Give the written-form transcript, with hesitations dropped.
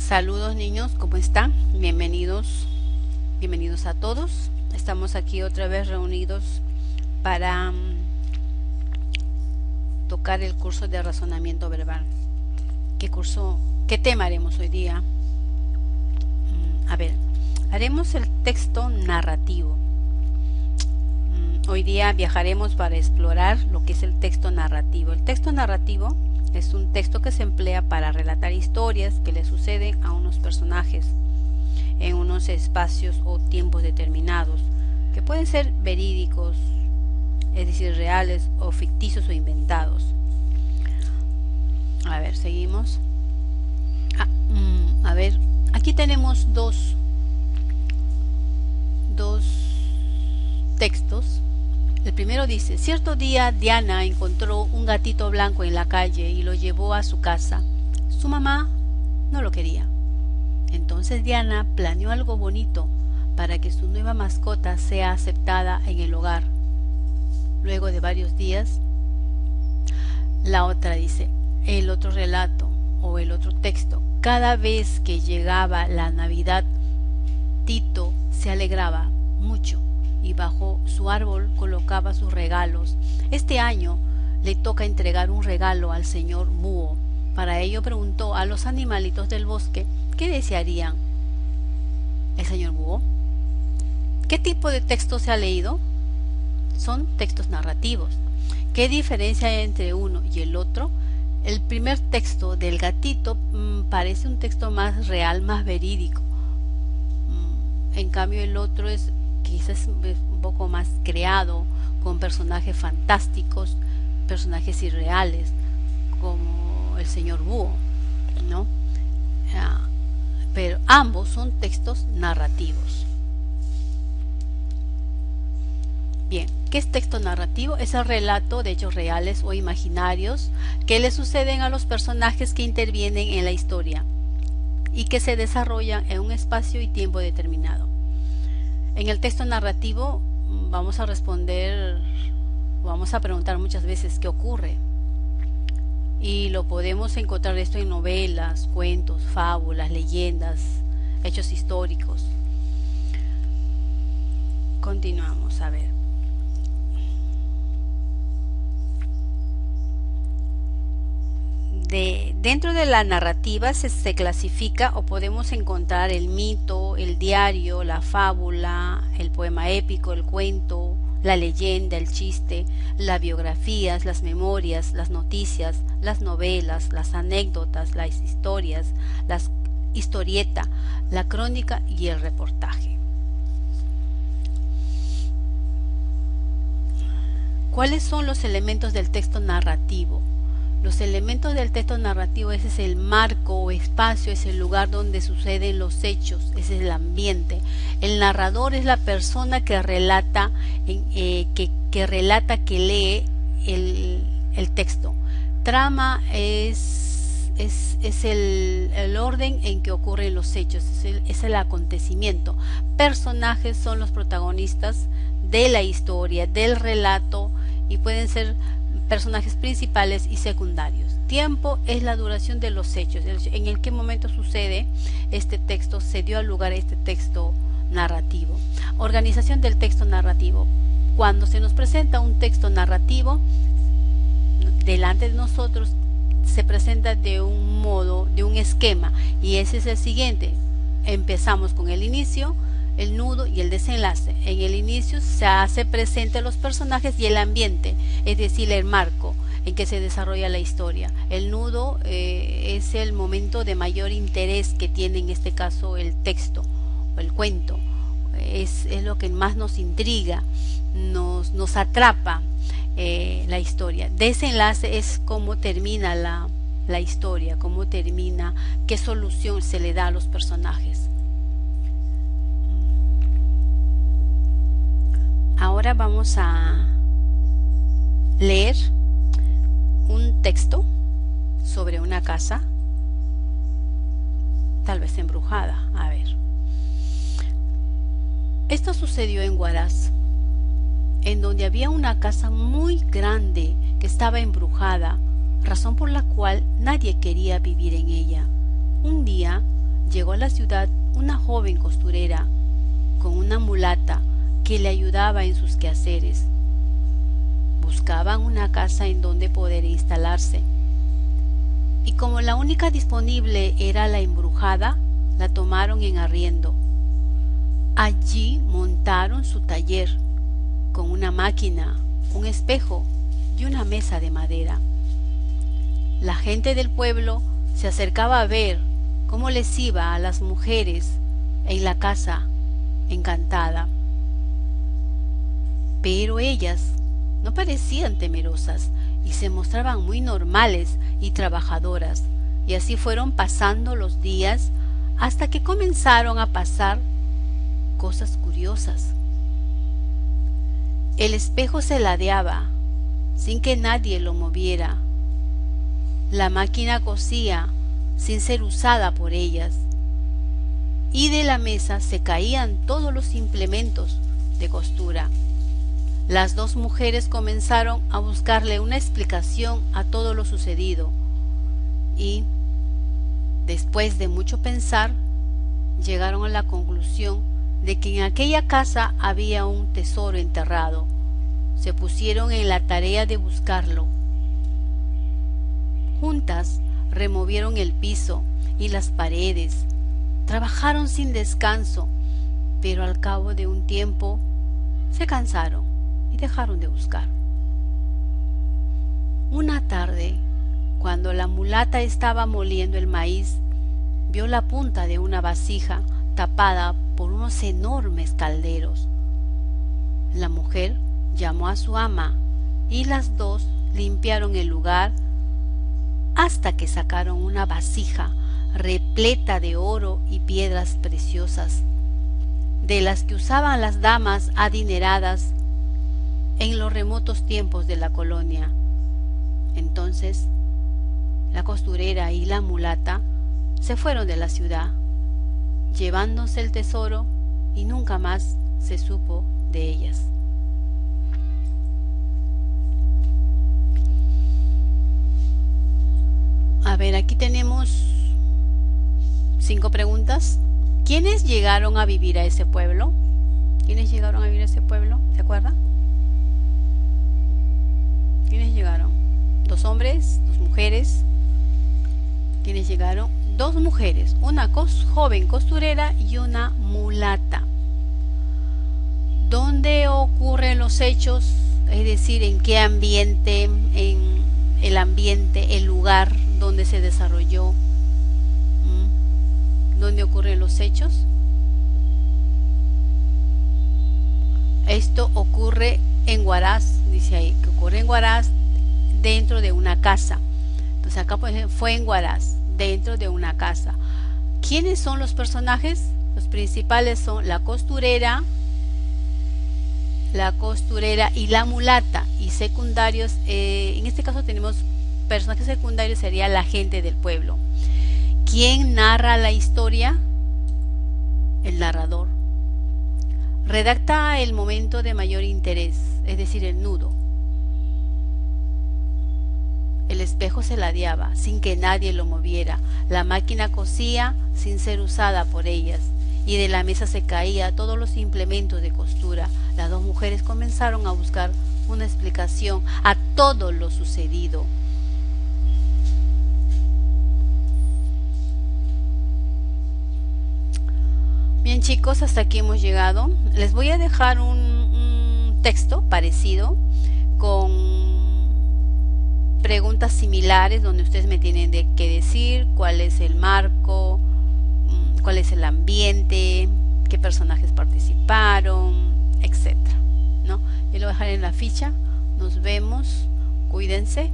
Saludos niños, ¿cómo están? Bienvenidos a todos. Estamos aquí otra vez reunidos para tocar el curso de razonamiento verbal. ¿Qué tema haremos hoy día? Haremos el texto narrativo. Hoy día viajaremos para explorar lo que es el texto narrativo. El texto narrativo es un texto que se emplea para relatar historias que le suceden a unos personajes en unos espacios o tiempos determinados, que pueden ser verídicos, es decir, reales o ficticios o inventados. Seguimos. Aquí tenemos dos textos. El primero dice: cierto día Diana encontró un gatito blanco en la calle y lo llevó a su casa. Su mamá no lo quería. Entonces Diana planeó algo bonito para que su nueva mascota sea aceptada en el hogar. Luego de varios días, la otra dice, el otro relato o el otro texto: cada vez que llegaba la Navidad, Tito se alegraba mucho y bajo su árbol colocaba sus regalos. Este año le toca entregar un regalo al señor Búho. Para ello preguntó a los animalitos del bosque qué desearían. El señor Búho: ¿qué tipo de texto se ha leído? Son textos narrativos. ¿Qué diferencia hay entre uno y el otro? El primer texto del gatito parece un texto más real, más verídico. En cambio el otro es quizás un poco más creado, con personajes fantásticos, personajes irreales, como el señor Búho, ¿no? Pero ambos son textos narrativos. Bien, ¿qué es texto narrativo? Es el relato de hechos reales o imaginarios que le suceden a los personajes que intervienen en la historia y que se desarrollan en un espacio y tiempo determinado. En el texto narrativo vamos a preguntar muchas veces qué ocurre. Y lo podemos encontrar esto en novelas, cuentos, fábulas, leyendas, hechos históricos. Continuamos, Dentro de la narrativa se clasifica o podemos encontrar el mito, el diario, la fábula, el poema épico, el cuento, la leyenda, el chiste, las biografías, las memorias, las noticias, las novelas, las anécdotas, las historias, las historieta, la crónica y el reportaje. ¿Cuáles son los elementos del texto narrativo? Los elementos del texto narrativo: ese es el marco o espacio, es el lugar donde suceden los hechos, ese es el ambiente. El narrador es la persona que relata, que lee el texto. Trama es el orden en que ocurren los hechos, es el acontecimiento. Personajes son los protagonistas de la historia, del relato, y pueden ser personajes principales y secundarios. Tiempo es la duración de los hechos, en el qué momento sucede este texto, se dio lugar a este texto narrativo. Organización del texto narrativo: cuando se nos presenta un texto narrativo delante de nosotros, se presenta de un modo, de un esquema, y ese es el siguiente. Empezamos con el inicio, el nudo y el desenlace. En el inicio se hace presente los personajes y el ambiente, es decir, el marco en que se desarrolla la historia. El nudo es el momento de mayor interés que tiene en este caso el texto o el cuento. Es lo que más nos intriga, nos atrapa la historia. Desenlace es cómo termina la historia, cómo termina, qué solución se le da a los personajes. Ahora vamos a leer un texto sobre una casa, tal vez embrujada. Esto sucedió en Huaraz, en donde había una casa muy grande que estaba embrujada, razón por la cual nadie quería vivir en ella. Un día, llegó a la ciudad una joven costurera con una mulata que le ayudaba en sus quehaceres. Buscaban una casa en donde poder instalarse. Y como la única disponible era la embrujada, la tomaron en arriendo. Allí montaron su taller con una máquina, un espejo y una mesa de madera. La gente del pueblo se acercaba a ver cómo les iba a las mujeres en la casa encantada. Pero ellas no parecían temerosas y se mostraban muy normales y trabajadoras, y así fueron pasando los días hasta que comenzaron a pasar cosas curiosas. El espejo se ladeaba sin que nadie lo moviera. La máquina cosía sin ser usada por ellas, y de la mesa se caían todos los implementos de costura. Las dos mujeres comenzaron a buscarle una explicación a todo lo sucedido y, después de mucho pensar, llegaron a la conclusión de que en aquella casa había un tesoro enterrado. Se pusieron en la tarea de buscarlo. Juntas removieron el piso y las paredes, trabajaron sin descanso, pero al cabo de un tiempo se cansaron y dejaron de buscar. Una tarde, cuando la mulata estaba moliendo el maíz, vio la punta de una vasija tapada por unos enormes calderos. La mujer llamó a su ama y las dos limpiaron el lugar hasta que sacaron una vasija repleta de oro y piedras preciosas, de las que usaban las damas adineradas en los remotos tiempos de la colonia. Entonces, la costurera y la mulata se fueron de la ciudad, llevándose el tesoro, y nunca más se supo de ellas. A ver, aquí tenemos 5 preguntas. ¿Quiénes llegaron a vivir a ese pueblo? ¿Quiénes llegaron a vivir a ese pueblo? ¿Se acuerdan? ¿Quiénes llegaron? 2 hombres, 2 mujeres. ¿Quiénes llegaron? 2 mujeres, una joven costurera y una mulata. ¿Dónde ocurren los hechos? Es decir, ¿en qué ambiente? En el ambiente, el lugar donde se desarrolló. ¿Dónde ocurren los hechos? Esto ocurre en Huaraz, dice ahí, que ocurre en Huaraz dentro de una casa. Entonces acá por ejemplo, fue en Huaraz, dentro de una casa. ¿Quiénes son los personajes? Los principales son la costurera y la mulata. Y secundarios, en este caso tenemos personajes secundarios, sería la gente del pueblo. ¿Quién narra la historia? El narrador. Redacta el momento de mayor interés, es decir, el nudo. El espejo se ladeaba sin que nadie lo moviera. La máquina cosía sin ser usada por ellas. Y de la mesa se caía todos los implementos de costura. Las 2 mujeres comenzaron a buscar una explicación a todo lo sucedido. Bien chicos, hasta aquí hemos llegado. Les voy a dejar un texto parecido con preguntas similares donde ustedes me tienen que decir cuál es el marco, cuál es el ambiente, qué personajes participaron, etcétera, ¿no? Yo lo voy a dejar en la ficha. Nos vemos, cuídense.